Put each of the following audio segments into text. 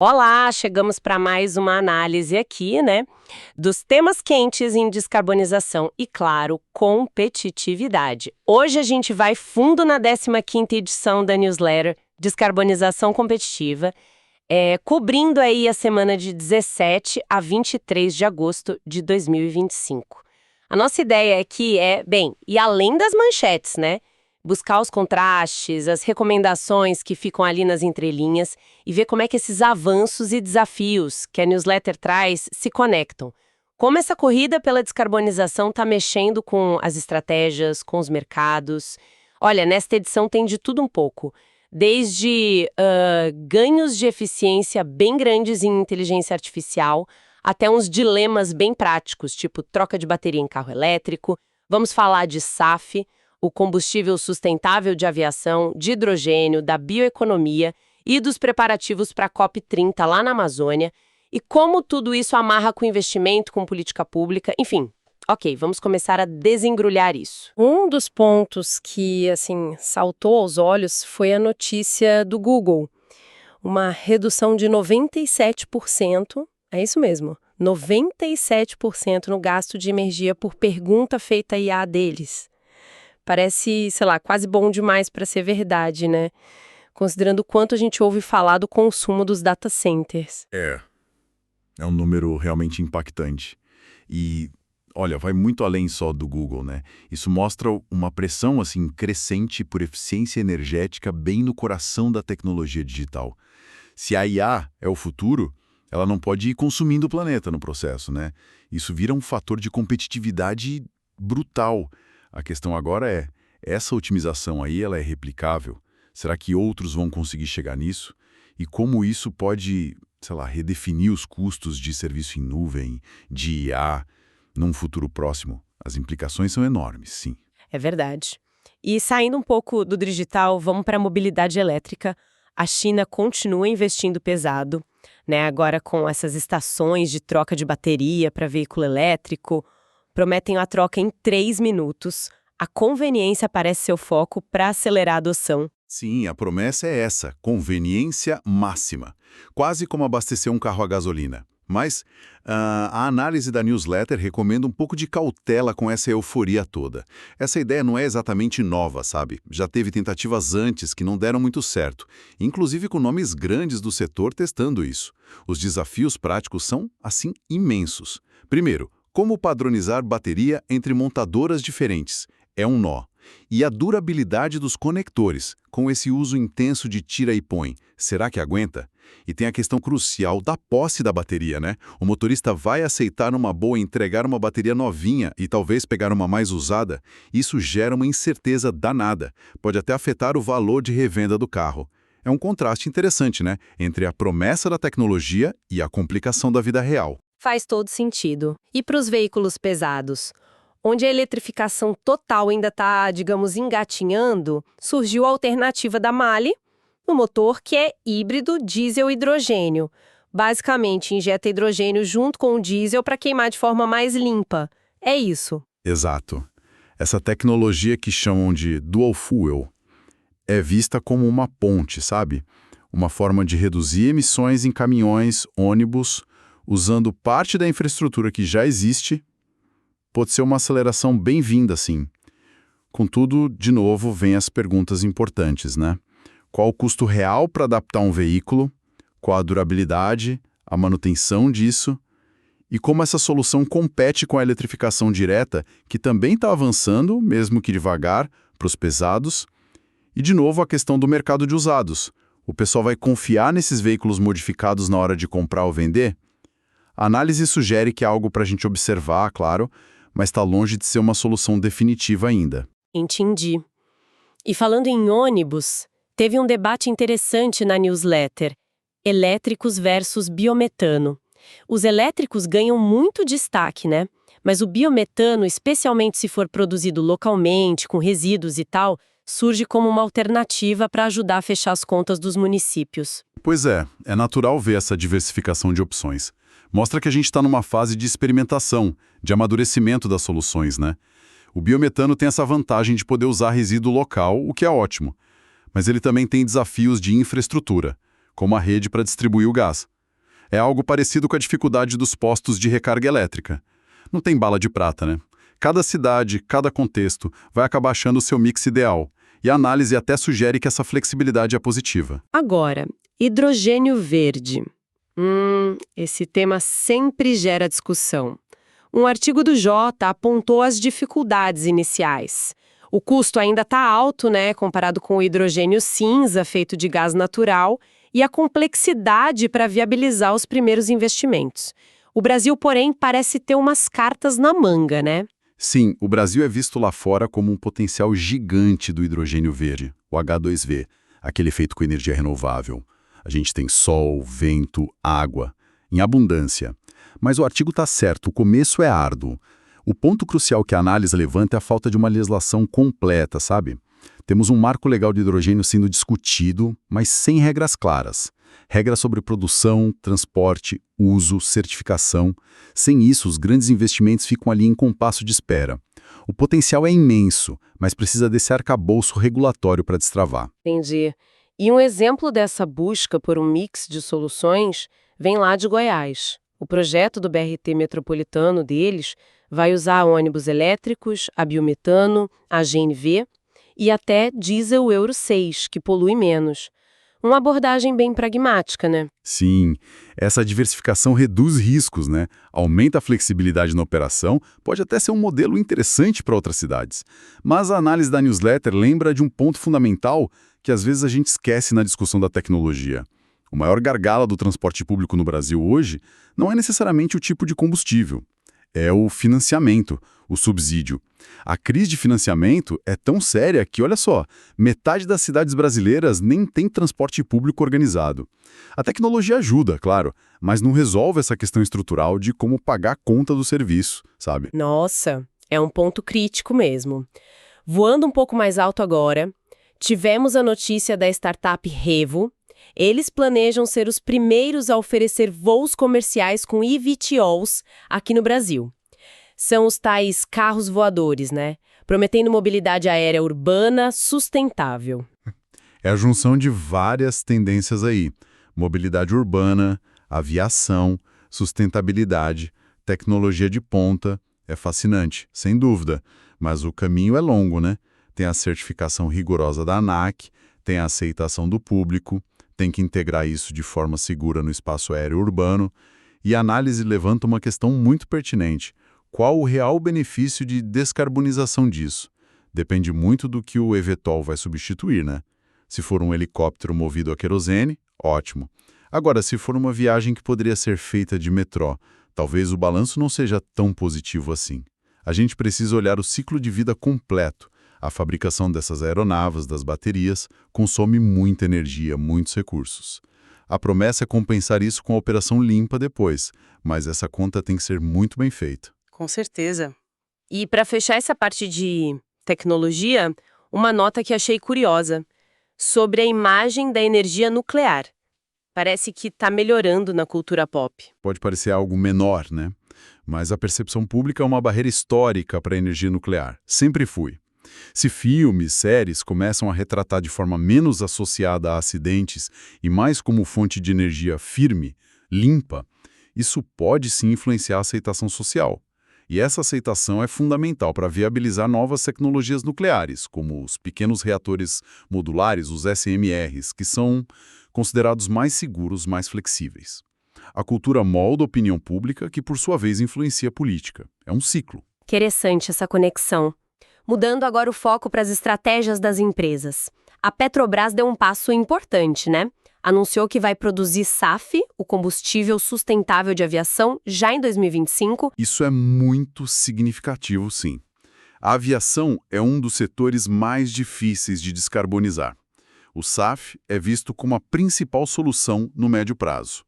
Olá, chegamos para mais uma análise aqui, né, dos temas quentes em descarbonização e, claro, competitividade. Hoje a gente vai fundo na 15ª edição da newsletter Descarbonização Competitiva, cobrindo aí a semana de 17 a 23 de agosto de 2025. A nossa ideia aqui e além das manchetes, né? Buscar os contrastes, as recomendações que ficam ali nas entrelinhas e ver como é que esses avanços e desafios que a newsletter traz se conectam. Como essa corrida pela descarbonização está mexendo com as estratégias, com os mercados. Olha, nesta edição tem de tudo um pouco. Desde ganhos de eficiência bem grandes em inteligência artificial, até uns dilemas bem práticos, tipo troca de bateria em carro elétrico. Vamos falar de SAF, o combustível sustentável de aviação, de hidrogênio, da bioeconomia e dos preparativos para a COP30 lá na Amazônia, e como tudo isso amarra com investimento, com política pública, enfim. Ok, vamos começar a desembrulhar isso. Um dos pontos que, saltou aos olhos foi a notícia do Google. Uma redução de 97%, é isso mesmo, 97% no gasto de energia por pergunta feita à IA deles. Parece, quase bom demais para ser verdade, né? Considerando o quanto a gente ouve falar do consumo dos data centers. É um número realmente impactante. E, olha, vai muito além só do Google, né? Isso mostra uma pressão, crescente por eficiência energética bem no coração da tecnologia digital. Se a IA é o futuro, ela não pode ir consumindo o planeta no processo, né? Isso vira um fator de competitividade brutal. A questão agora essa otimização aí, ela é replicável? Será que outros vão conseguir chegar nisso? E como isso pode, redefinir os custos de serviço em nuvem, de IA, num futuro próximo? As implicações são enormes, sim. É verdade. E saindo um pouco do digital, vamos para a mobilidade elétrica. A China continua investindo pesado, né? Agora com essas estações de troca de bateria para veículo elétrico, prometem a troca em 3 minutos. A conveniência parece ser o foco para acelerar a adoção. Sim, a promessa é essa, conveniência máxima. Quase como abastecer um carro a gasolina. Mas a análise da newsletter recomenda um pouco de cautela com essa euforia toda. Essa ideia não é exatamente nova, sabe? Já teve tentativas antes que não deram muito certo, inclusive com nomes grandes do setor testando isso. Os desafios práticos são, imensos. Primeiro, como padronizar bateria entre montadoras diferentes? É um nó. E a durabilidade dos conectores, com esse uso intenso de tira e põe, será que aguenta? E tem a questão crucial da posse da bateria, né? O motorista vai aceitar numa boa entregar uma bateria novinha e talvez pegar uma mais usada? Isso gera uma incerteza danada. Pode até afetar o valor de revenda do carro. É um contraste interessante, né? Entre a promessa da tecnologia e a complicação da vida real. Faz todo sentido. E para os veículos pesados? Onde a eletrificação total ainda está, engatinhando, surgiu a alternativa da MAHLE, um motor que é híbrido diesel-hidrogênio. Basicamente, injeta hidrogênio junto com o diesel para queimar de forma mais limpa. É isso. Exato. Essa tecnologia que chamam de dual fuel é vista como uma ponte, sabe? Uma forma de reduzir emissões em caminhões, ônibus, usando parte da infraestrutura que já existe. Pode ser uma aceleração bem-vinda, sim. Contudo, de novo, vem as perguntas importantes, né? Qual o custo real para adaptar um veículo? Qual a durabilidade, a manutenção disso? E como essa solução compete com a eletrificação direta, que também está avançando, mesmo que devagar, para os pesados? E, de novo, a questão do mercado de usados. O pessoal vai confiar nesses veículos modificados na hora de comprar ou vender? A análise sugere que é algo para a gente observar, claro, mas está longe de ser uma solução definitiva ainda. Entendi. E falando em ônibus, teve um debate interessante na newsletter: elétricos versus biometano. Os elétricos ganham muito destaque, né? Mas o biometano, especialmente se for produzido localmente, com resíduos e tal, surge como uma alternativa para ajudar a fechar as contas dos municípios. Pois é natural ver essa diversificação de opções. Mostra que a gente está numa fase de experimentação, de amadurecimento das soluções, né? O biometano tem essa vantagem de poder usar resíduo local, o que é ótimo. Mas ele também tem desafios de infraestrutura, como a rede para distribuir o gás. É algo parecido com a dificuldade dos postos de recarga elétrica. Não tem bala de prata, né? Cada cidade, cada contexto vai acabar achando o seu mix ideal. E a análise até sugere que essa flexibilidade é positiva. Agora, hidrogênio verde. Esse tema sempre gera discussão. Um artigo do Jota apontou as dificuldades iniciais. O custo ainda está alto, né, comparado com o hidrogênio cinza, feito de gás natural, e a complexidade para viabilizar os primeiros investimentos. O Brasil, porém, parece ter umas cartas na manga, né? Sim, o Brasil é visto lá fora como um potencial gigante do hidrogênio verde, o H2V, aquele feito com energia renovável. A gente tem sol, vento, água, em abundância. Mas o artigo está certo, o começo é árduo. O ponto crucial que a análise levanta é a falta de uma legislação completa, sabe? Temos um marco legal de hidrogênio sendo discutido, mas sem regras claras. Regras sobre produção, transporte, uso, certificação. Sem isso, os grandes investimentos ficam ali em compasso de espera. O potencial é imenso, mas precisa desse arcabouço regulatório para destravar. Entendi. E um exemplo dessa busca por um mix de soluções vem lá de Goiás. O projeto do BRT metropolitano deles vai usar ônibus elétricos, a biometano, a GNV e até diesel Euro 6, que polui menos. Uma abordagem bem pragmática, né? Sim, essa diversificação reduz riscos, né? Aumenta a flexibilidade na operação, pode até ser um modelo interessante para outras cidades. Mas a análise da newsletter lembra de um ponto fundamental que às vezes a gente esquece na discussão da tecnologia. O maior gargalo do transporte público no Brasil hoje não é necessariamente o tipo de combustível, é o financiamento, o subsídio. A crise de financiamento é tão séria que, olha só, metade das cidades brasileiras nem tem transporte público organizado. A tecnologia ajuda, claro, mas não resolve essa questão estrutural de como pagar a conta do serviço, sabe? Nossa, é um ponto crítico mesmo. Voando um pouco mais alto agora, tivemos a notícia da startup Revo. Eles planejam ser os primeiros a oferecer voos comerciais com eVTOLs aqui no Brasil. São os tais carros voadores, né? Prometendo mobilidade aérea urbana sustentável. É a junção de várias tendências aí. Mobilidade urbana, aviação, sustentabilidade, tecnologia de ponta. É fascinante, sem dúvida. Mas o caminho é longo, né? Tem a certificação rigorosa da ANAC, tem a aceitação do público, tem que integrar isso de forma segura no espaço aéreo urbano. E a análise levanta uma questão muito pertinente. Qual o real benefício de descarbonização disso? Depende muito do que o eVTOL vai substituir, né? Se for um helicóptero movido a querosene, ótimo. Agora, se for uma viagem que poderia ser feita de metrô, talvez o balanço não seja tão positivo assim. A gente precisa olhar o ciclo de vida completo. A fabricação dessas aeronaves, das baterias, consome muita energia, muitos recursos. A promessa é compensar isso com a operação limpa depois, mas essa conta tem que ser muito bem feita. Com certeza. E para fechar essa parte de tecnologia, uma nota que achei curiosa sobre a imagem da energia nuclear. Parece que está melhorando na cultura pop. Pode parecer algo menor, né? Mas a percepção pública é uma barreira histórica para a energia nuclear. Sempre foi. Se filmes, séries começam a retratar de forma menos associada a acidentes e mais como fonte de energia firme, limpa, isso pode sim influenciar a aceitação social. E essa aceitação é fundamental para viabilizar novas tecnologias nucleares, como os pequenos reatores modulares, os SMRs, que são considerados mais seguros, mais flexíveis. A cultura molda a opinião pública, que por sua vez influencia a política. É um ciclo. Interessante essa conexão. Mudando agora o foco para as estratégias das empresas. A Petrobras deu um passo importante, né? Anunciou que vai produzir SAF, o combustível sustentável de aviação, já em 2025. Isso é muito significativo, sim. A aviação é um dos setores mais difíceis de descarbonizar. O SAF é visto como a principal solução no médio prazo.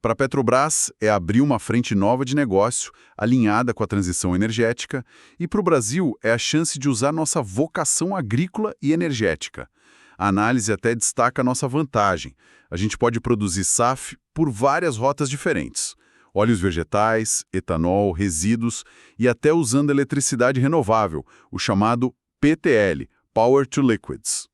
Para a Petrobras, é abrir uma frente nova de negócio, alinhada com a transição energética, e para o Brasil é a chance de usar nossa vocação agrícola e energética. A análise até destaca a nossa vantagem. A gente pode produzir SAF por várias rotas diferentes. Óleos vegetais, etanol, resíduos e até usando eletricidade renovável, o chamado PTL, Power to Liquids.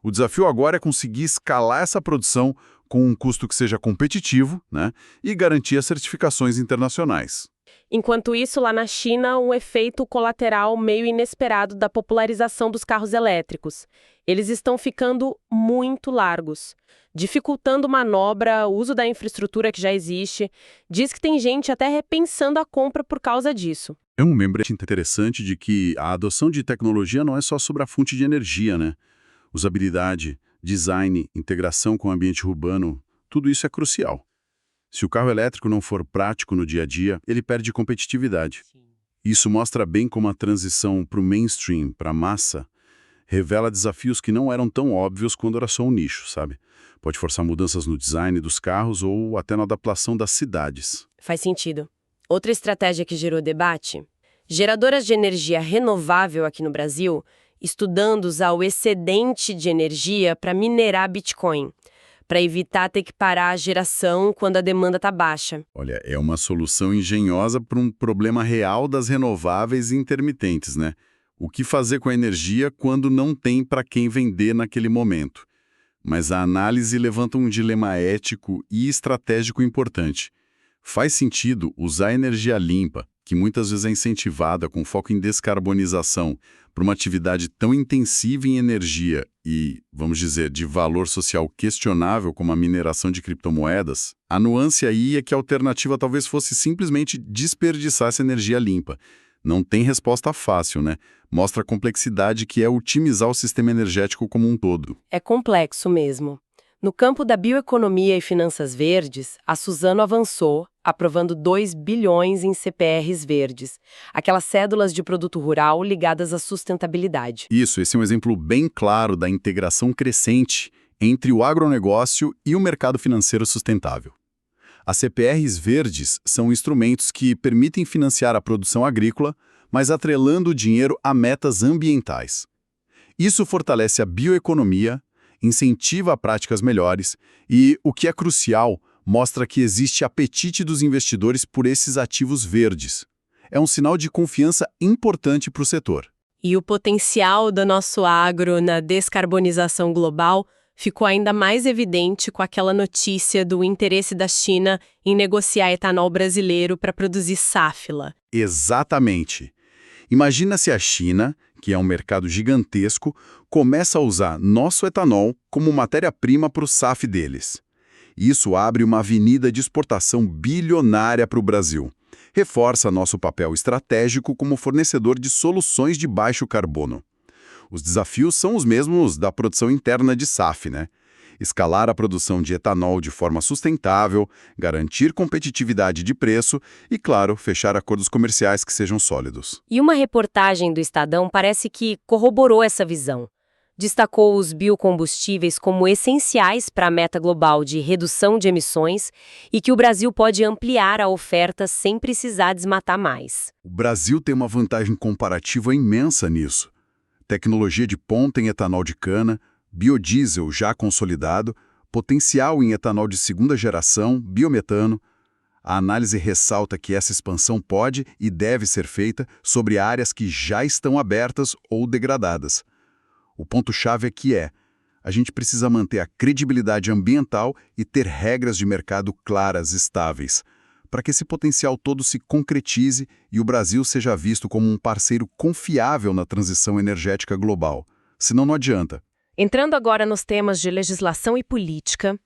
O desafio agora é conseguir escalar essa produção com um custo que seja competitivo, né, e garantir as certificações internacionais. Enquanto isso, lá na China, um efeito colateral meio inesperado da popularização dos carros elétricos. Eles estão ficando muito largos, dificultando manobra, o uso da infraestrutura que já existe. Diz que tem gente até repensando a compra por causa disso. É um lembrete interessante de que a adoção de tecnologia não é só sobre a fonte de energia, né? Usabilidade, design, integração com o ambiente urbano, tudo isso é crucial. Se o carro elétrico não for prático no dia a dia, ele perde competitividade. Isso mostra bem como a transição para o mainstream, para a massa, revela desafios que não eram tão óbvios quando era só um nicho, sabe? Pode forçar mudanças no design dos carros ou até na adaptação das cidades. Faz sentido. Outra estratégia que gerou debate: geradoras de energia renovável aqui no Brasil, estudando usar o excedente de energia para minerar Bitcoin, para evitar ter que parar a geração quando a demanda está baixa. Olha, é uma solução engenhosa para um problema real das renováveis e intermitentes, né? O que fazer com a energia quando não tem para quem vender naquele momento? Mas a análise levanta um dilema ético e estratégico importante. Faz sentido usar energia limpa, que muitas vezes é incentivada com foco em descarbonização, para uma atividade tão intensiva em energia e, vamos dizer, de valor social questionável como a mineração de criptomoedas? A nuance aí é que a alternativa talvez fosse simplesmente desperdiçar essa energia limpa. Não tem resposta fácil, né? Mostra a complexidade que é otimizar o sistema energético como um todo. É complexo mesmo. No campo da bioeconomia e finanças verdes, a Suzano avançou, aprovando 2 bilhões em CPRs verdes, aquelas cédulas de produto rural ligadas à sustentabilidade. Isso, esse é um exemplo bem claro da integração crescente entre o agronegócio e o mercado financeiro sustentável. As CPRs verdes são instrumentos que permitem financiar a produção agrícola, mas atrelando o dinheiro a metas ambientais. Isso fortalece a bioeconomia, incentiva práticas melhores e, o que é crucial, mostra que existe apetite dos investidores por esses ativos verdes. É um sinal de confiança importante para o setor. E o potencial do nosso agro na descarbonização global ficou ainda mais evidente com aquela notícia do interesse da China em negociar etanol brasileiro para produzir sáfila. Exatamente. Imagina se a China, que é um mercado gigantesco, começa a usar nosso etanol como matéria-prima para o SAF deles. Isso abre uma avenida de exportação bilionária para o Brasil. Reforça nosso papel estratégico como fornecedor de soluções de baixo carbono. Os desafios são os mesmos da produção interna de SAF, né? Escalar a produção de etanol de forma sustentável, garantir competitividade de preço e, claro, fechar acordos comerciais que sejam sólidos. E uma reportagem do Estadão parece que corroborou essa visão. Destacou os biocombustíveis como essenciais para a meta global de redução de emissões e que o Brasil pode ampliar a oferta sem precisar desmatar mais. O Brasil tem uma vantagem comparativa imensa nisso. Tecnologia de ponta em etanol de cana, biodiesel já consolidado, potencial em etanol de segunda geração, biometano. A análise ressalta que essa expansão pode e deve ser feita sobre áreas que já estão abertas ou degradadas. O ponto-chave aqui a gente precisa manter a credibilidade ambiental e ter regras de mercado claras, estáveis, para que esse potencial todo se concretize e o Brasil seja visto como um parceiro confiável na transição energética global. Senão não adianta. Entrando agora nos temas de legislação e política,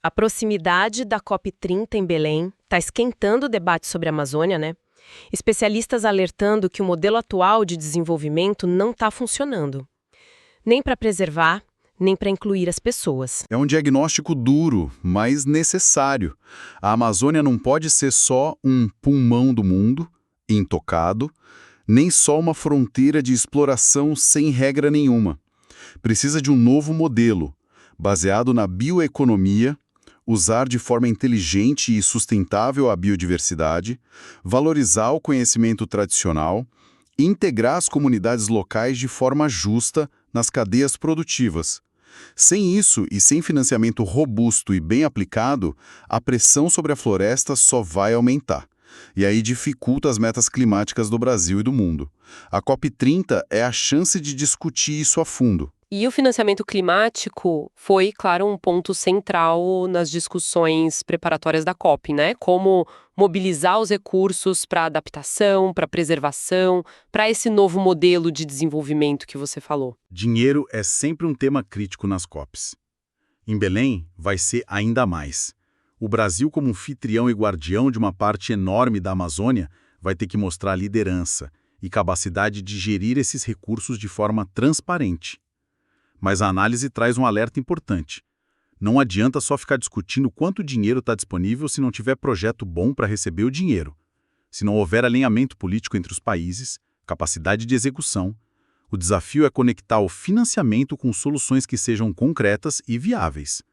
a proximidade da COP30 em Belém está esquentando o debate sobre a Amazônia, né? Especialistas alertando que o modelo atual de desenvolvimento não está funcionando. Nem para preservar, nem para incluir as pessoas. É um diagnóstico duro, mas necessário. A Amazônia não pode ser só um pulmão do mundo, intocado, nem só uma fronteira de exploração sem regra nenhuma. Precisa de um novo modelo, baseado na bioeconomia, usar de forma inteligente e sustentável a biodiversidade, valorizar o conhecimento tradicional, integrar as comunidades locais de forma justa nas cadeias produtivas. Sem isso e sem financiamento robusto e bem aplicado, a pressão sobre a floresta só vai aumentar. E aí dificulta as metas climáticas do Brasil e do mundo. A COP30 é a chance de discutir isso a fundo. E o financiamento climático foi, claro, um ponto central nas discussões preparatórias da COP, né? Como mobilizar os recursos para adaptação, para preservação, para esse novo modelo de desenvolvimento que você falou. Dinheiro é sempre um tema crítico nas COPs. Em Belém, vai ser ainda mais. O Brasil, como anfitrião e guardião de uma parte enorme da Amazônia, vai ter que mostrar liderança e capacidade de gerir esses recursos de forma transparente. Mas a análise traz um alerta importante. Não adianta só ficar discutindo quanto dinheiro está disponível se não tiver projeto bom para receber o dinheiro. Se não houver alinhamento político entre os países, capacidade de execução, o desafio é conectar o financiamento com soluções que sejam concretas e viáveis.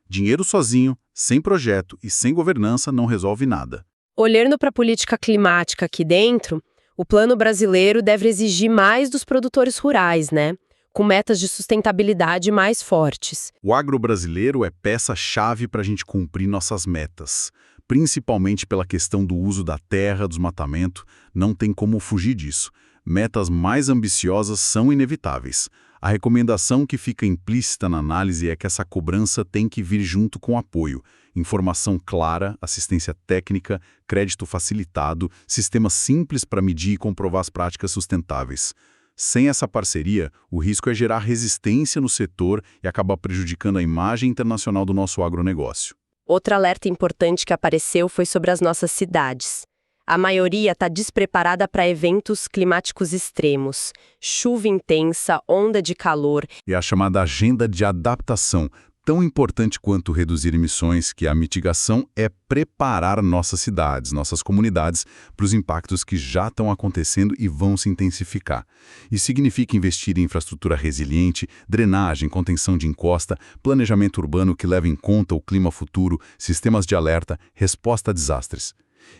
Dinheiro sozinho, sem projeto e sem governança não resolve nada. Olhando para a política climática aqui dentro, o plano brasileiro deve exigir mais dos produtores rurais, né? Com metas de sustentabilidade mais fortes. O agro brasileiro é peça-chave para a gente cumprir nossas metas, principalmente pela questão do uso da terra, desmatamento, não tem como fugir disso. Metas mais ambiciosas são inevitáveis. A recomendação que fica implícita na análise é que essa cobrança tem que vir junto com apoio, informação clara, assistência técnica, crédito facilitado, sistemas simples para medir e comprovar as práticas sustentáveis. Sem essa parceria, o risco é gerar resistência no setor e acabar prejudicando a imagem internacional do nosso agronegócio. Outro alerta importante que apareceu foi sobre as nossas cidades. A maioria está despreparada para eventos climáticos extremos, chuva intensa, onda de calor. E a chamada agenda de adaptação, tão importante quanto reduzir emissões, que a mitigação é preparar nossas cidades, nossas comunidades, para os impactos que já estão acontecendo e vão se intensificar. Isso significa investir em infraestrutura resiliente, drenagem, contenção de encosta, planejamento urbano que leva em conta o clima futuro, sistemas de alerta, resposta a desastres.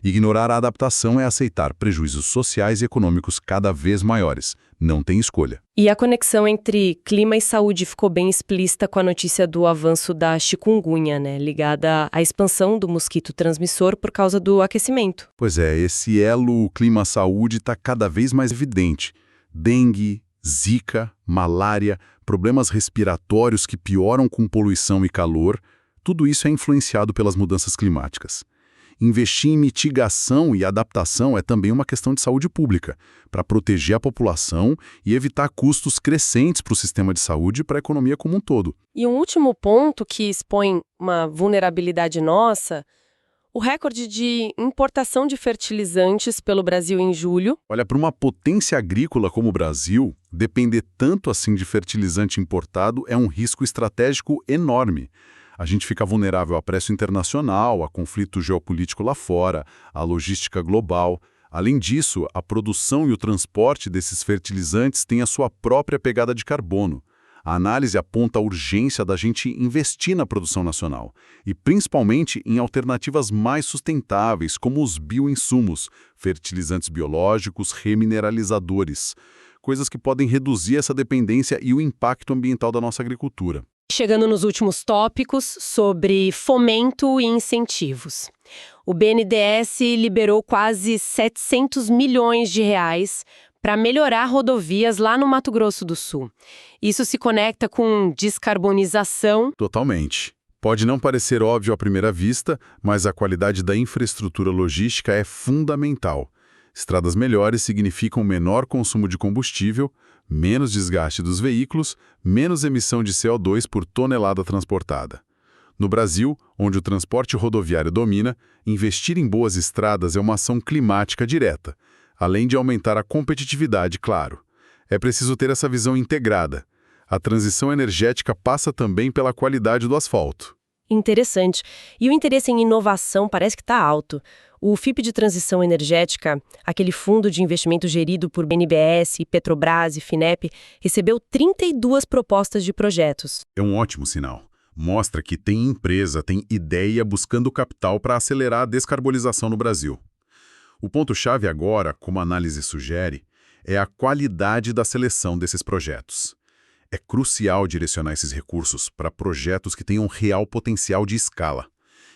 Ignorar a adaptação é aceitar prejuízos sociais e econômicos cada vez maiores. Não tem escolha. E a conexão entre clima e saúde ficou bem explícita com a notícia do avanço da chikungunya, né? Ligada à expansão do mosquito transmissor por causa do aquecimento. Pois é, esse elo clima-saúde está cada vez mais evidente. Dengue, zika, malária, problemas respiratórios que pioram com poluição e calor, tudo isso é influenciado pelas mudanças climáticas. Investir em mitigação e adaptação é também uma questão de saúde pública, para proteger a população e evitar custos crescentes para o sistema de saúde e para a economia como um todo. E um último ponto que expõe uma vulnerabilidade nossa, o recorde de importação de fertilizantes pelo Brasil em julho. Olha, para uma potência agrícola como o Brasil, depender tanto assim de fertilizante importado é um risco estratégico enorme. A gente fica vulnerável a preço internacional, a conflito geopolítico lá fora, a logística global. Além disso, a produção e o transporte desses fertilizantes têm a sua própria pegada de carbono. A análise aponta a urgência da gente investir na produção nacional, e principalmente em alternativas mais sustentáveis, como os bioinsumos, fertilizantes biológicos, remineralizadores, coisas que podem reduzir essa dependência e o impacto ambiental da nossa agricultura. Chegando nos últimos tópicos sobre fomento e incentivos. O BNDES liberou quase 700 milhões de reais para melhorar rodovias lá no Mato Grosso do Sul. Isso se conecta com descarbonização. Totalmente. Pode não parecer óbvio à primeira vista, mas a qualidade da infraestrutura logística é fundamental. Estradas melhores significam menor consumo de combustível, menos desgaste dos veículos, menos emissão de CO2 por tonelada transportada. No Brasil, onde o transporte rodoviário domina, investir em boas estradas é uma ação climática direta, além de aumentar a competitividade, claro. É preciso ter essa visão integrada. A transição energética passa também pela qualidade do asfalto. Interessante. E o interesse em inovação parece que está alto. O FIP de Transição Energética, aquele fundo de investimento gerido por BNDES, Petrobras e Finep, recebeu 32 propostas de projetos. É um ótimo sinal. Mostra que tem empresa, tem ideia buscando capital para acelerar a descarbonização no Brasil. O ponto-chave agora, como a análise sugere, é a qualidade da seleção desses projetos. É crucial direcionar esses recursos para projetos que tenham real potencial de escala,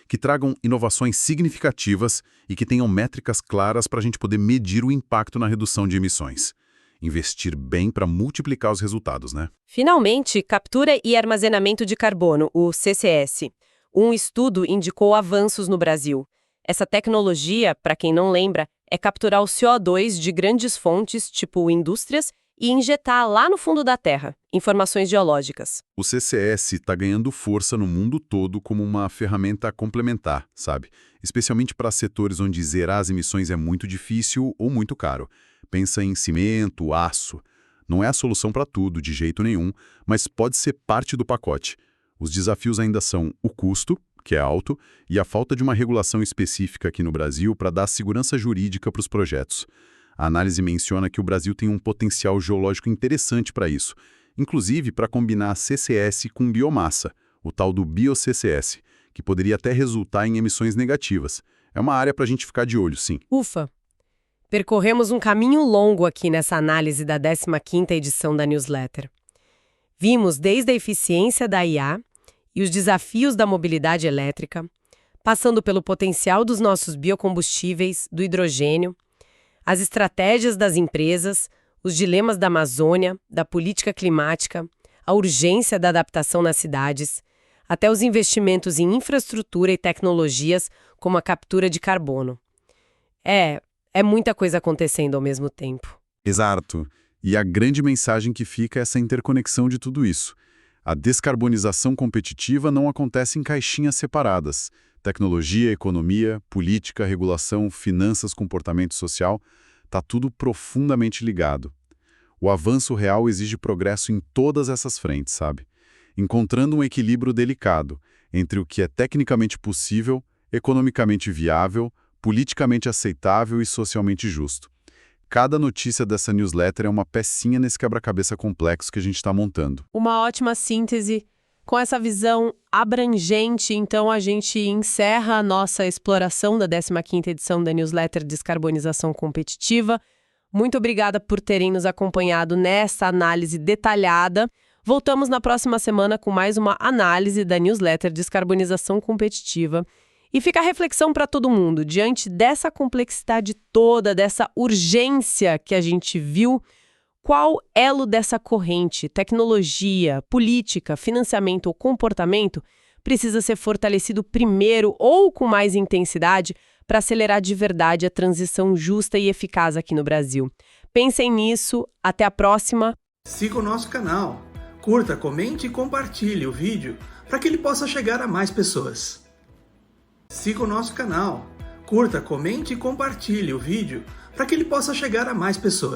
que tragam inovações significativas e que tenham métricas claras para a gente poder medir o impacto na redução de emissões. Investir bem para multiplicar os resultados, né? Finalmente, captura e armazenamento de carbono, o CCS. Um estudo indicou avanços no Brasil. Essa tecnologia, para quem não lembra, é capturar o CO2 de grandes fontes, tipo indústrias, e injetar lá no fundo da Terra, informações geológicas. O CCS está ganhando força no mundo todo como uma ferramenta complementar, sabe? Especialmente para setores onde zerar as emissões é muito difícil ou muito caro. Pensa em cimento, aço. Não é a solução para tudo, de jeito nenhum, mas pode ser parte do pacote. Os desafios ainda são o custo, que é alto, e a falta de uma regulação específica aqui no Brasil para dar segurança jurídica para os projetos. A análise menciona que o Brasil tem um potencial geológico interessante para isso, inclusive para combinar CCS com biomassa, o tal do bio-CCS, que poderia até resultar em emissões negativas. É uma área para a gente ficar de olho, sim. Ufa! Percorremos um caminho longo aqui nessa análise da 15ª edição da newsletter. Vimos desde a eficiência da IA e os desafios da mobilidade elétrica, passando pelo potencial dos nossos biocombustíveis, do hidrogênio, as estratégias das empresas, os dilemas da Amazônia, da política climática, a urgência da adaptação nas cidades, até os investimentos em infraestrutura e tecnologias como a captura de carbono. É muita coisa acontecendo ao mesmo tempo. Exato. E a grande mensagem que fica é essa interconexão de tudo isso. A descarbonização competitiva não acontece em caixinhas separadas. Tecnologia, economia, política, regulação, finanças, comportamento social, está tudo profundamente ligado. O avanço real exige progresso em todas essas frentes, sabe? Encontrando um equilíbrio delicado entre o que é tecnicamente possível, economicamente viável, politicamente aceitável e socialmente justo. Cada notícia dessa newsletter é uma pecinha nesse quebra-cabeça complexo que a gente está montando. Uma ótima síntese. Com essa visão abrangente, então a gente encerra a nossa exploração da 15ª edição da newsletter Descarbonização Competitiva. Muito obrigada por terem nos acompanhado nessa análise detalhada. Voltamos na próxima semana com mais uma análise da newsletter Descarbonização Competitiva. E fica a reflexão para todo mundo, diante dessa complexidade toda, dessa urgência que a gente viu, qual elo dessa corrente, tecnologia, política, financiamento ou comportamento precisa ser fortalecido primeiro ou com mais intensidade para acelerar de verdade a transição justa e eficaz aqui no Brasil? Pensem nisso, até a próxima. Siga o nosso canal, curta, comente e compartilhe o vídeo para que ele possa chegar a mais pessoas. Siga o nosso canal, curta, comente e compartilhe o vídeo para que ele possa chegar a mais pessoas.